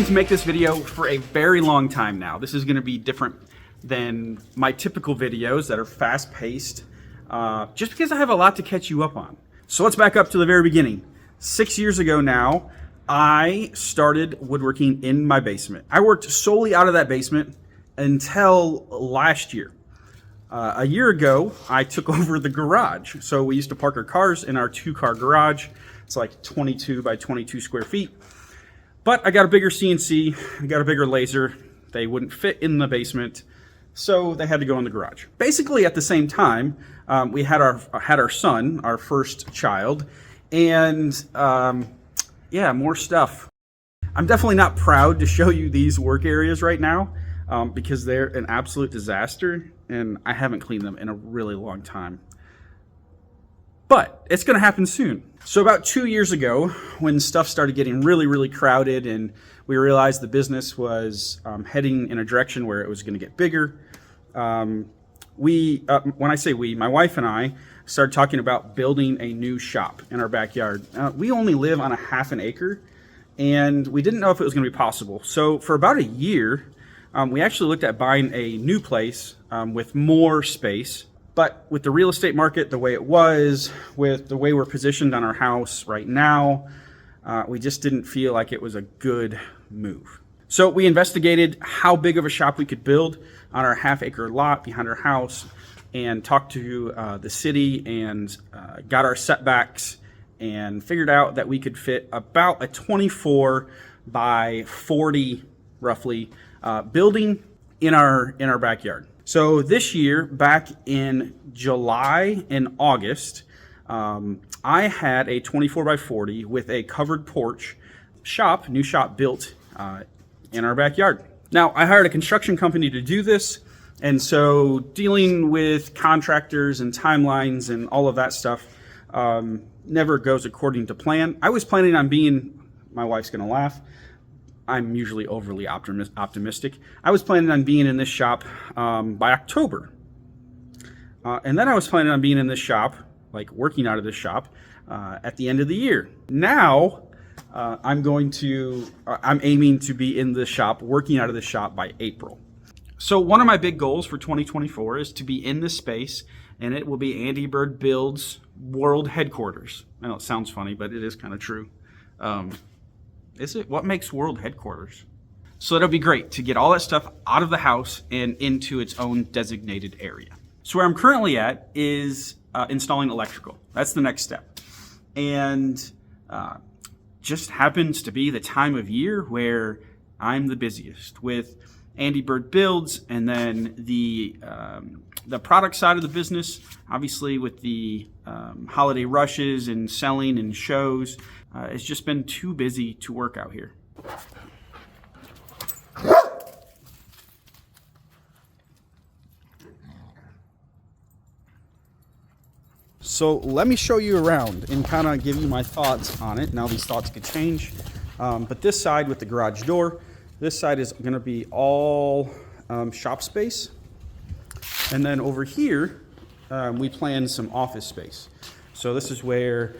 planning to make this video for a very long time now. This is going to be different than my typical videos that are fast-paced, just because I have a lot to catch you up on. So let's back up to the very beginning. 6 years ago now, I started woodworking in my basement. I worked solely out of that basement until last year. A year ago, I took over the garage. So we used to park our cars in our 2-car garage. It's like 22 by 22 square feet. But I got a bigger CNC, I got a bigger laser. They wouldn't fit in the basement, so they had to go in the garage. Basically, at the same time, we had our son, our first child, and yeah, more stuff. I'm definitely not proud to show you these work areas right now because they're an absolute disaster, and I haven't cleaned them in a really long time. But it's going to happen soon. So about 2 years ago, when stuff started getting really crowded and we realized the business was heading in a direction where it was going to get bigger, when I say we, my wife and I started talking about building a new shop in our backyard. We only live on a half an acre, and we didn't know if it was going to be possible. So for about a year, we actually looked at buying a new place with more space. But with the real estate market the way it was, with the way we're positioned on our house right now, we just didn't feel like it was a good move. So we investigated how big of a shop we could build on our half-acre lot behind our house and talked to the city and got our setbacks and figured out that we could fit about a 24 by 40, roughly, building in our backyard. So this year, back in July and August, I had a 24 by 40 with a covered porch new shop built in our backyard. Now, I hired a construction company to do this, and so dealing with contractors and timelines and all of that stuff never goes according to plan. I was planning on being, my wife's gonna laugh, I'm usually overly optimistic. I was planning on being in this shop by October. And then I was planning on being in this shop, like working out of this shop, at the end of the year. Now, I'm aiming to be in this shop, working out of this shop by April. So one of my big goals for 2024 is to be in this space, and it will be andybirdbuilds world headquarters. I know it sounds funny, but it is kind of true. Is it? What makes world headquarters? So it'll be great to get all that stuff out of the house and into its own designated area. So where I'm currently at is installing electrical. That's the next step. And just happens to be the time of year where I'm the busiest with andybirdbuilds, and then the product side of the business, obviously with the holiday rushes and selling and shows. It's just been too busy to work out here. So let me show you around and kind of give you my thoughts on it. Now these thoughts could change, but this side with the garage door, this side is going to be all shop space. And then over here, we plan some office space. So this is where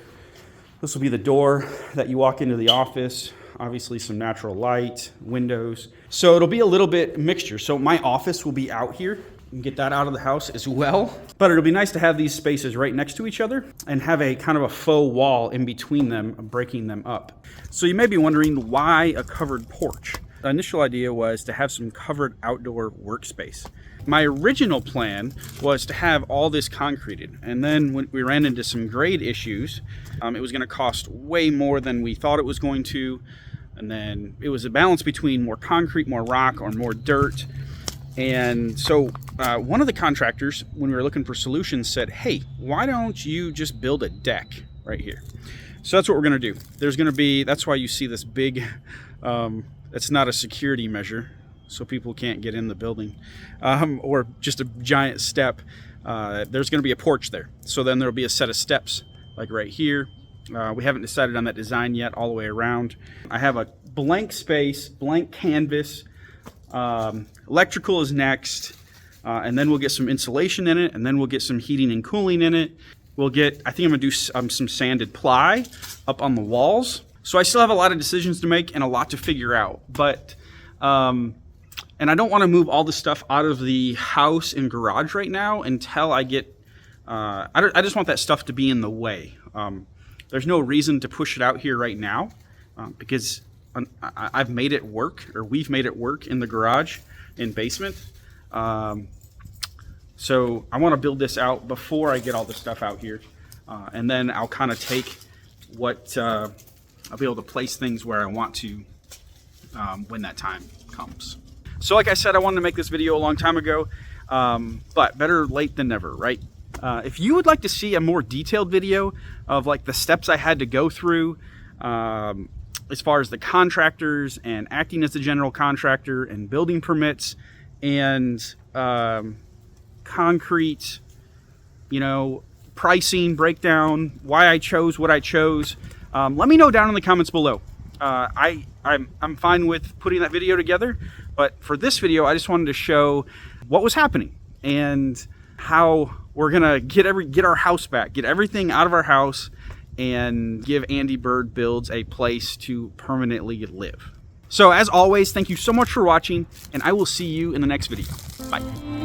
this will be the door that you walk into the office, obviously some natural light, windows. So it'll be a little bit mixture. So my office will be out here. You can get that out of the house as well. But it'll be nice to have these spaces right next to each other and have a kind of a faux wall in between them, breaking them up. So you may be wondering why a covered porch. The initial idea was to have some covered outdoor workspace. My original plan was to have all this concreted, and then when we ran into some grade issues, it was going to cost way more than we thought it was going to, and then it was a balance between more concrete, more rock, or more dirt. And so one of the contractors, when we were looking for solutions, said, hey, why don't you just build a deck right here? So that's what we're going to do. There's going to be, that's why you see this big, it's not a security measure, so people can't get in the building, or just a giant step. There's going to be a porch there. So then there'll be a set of steps like right here. We haven't decided on that design yet all the way around. I have a blank space, blank canvas. Electrical is next, and then we'll get some insulation in it, and then we'll get some heating and cooling in it. We'll get, I think I'm going to do some sanded ply up on the walls. So I still have a lot of decisions to make and a lot to figure out, but and I don't want to move all the stuff out of the house and garage right now until I get, I just want that stuff to be in the way. There's no reason to push it out here right now because I've made it work, or we've made it work in the garage and basement. So I want to build this out before I get all the stuff out here. And then I'll kind of take what, I'll be able to place things where I want to when that time comes. So like I said, I wanted to make this video a long time ago, but better late than never, right? If you would like to see a more detailed video of like the steps I had to go through as far as the contractors and acting as a general contractor and building permits and concrete, you know, pricing, breakdown, why I chose what I chose, let me know down in the comments below. I'm fine with putting that video together, but for this video, I just wanted to show what was happening and how we're gonna get our house back, get everything out of our house, and give Andy Bird Builds a place to permanently live. So as always, thank you so much for watching, and I will see you in the next video. Bye.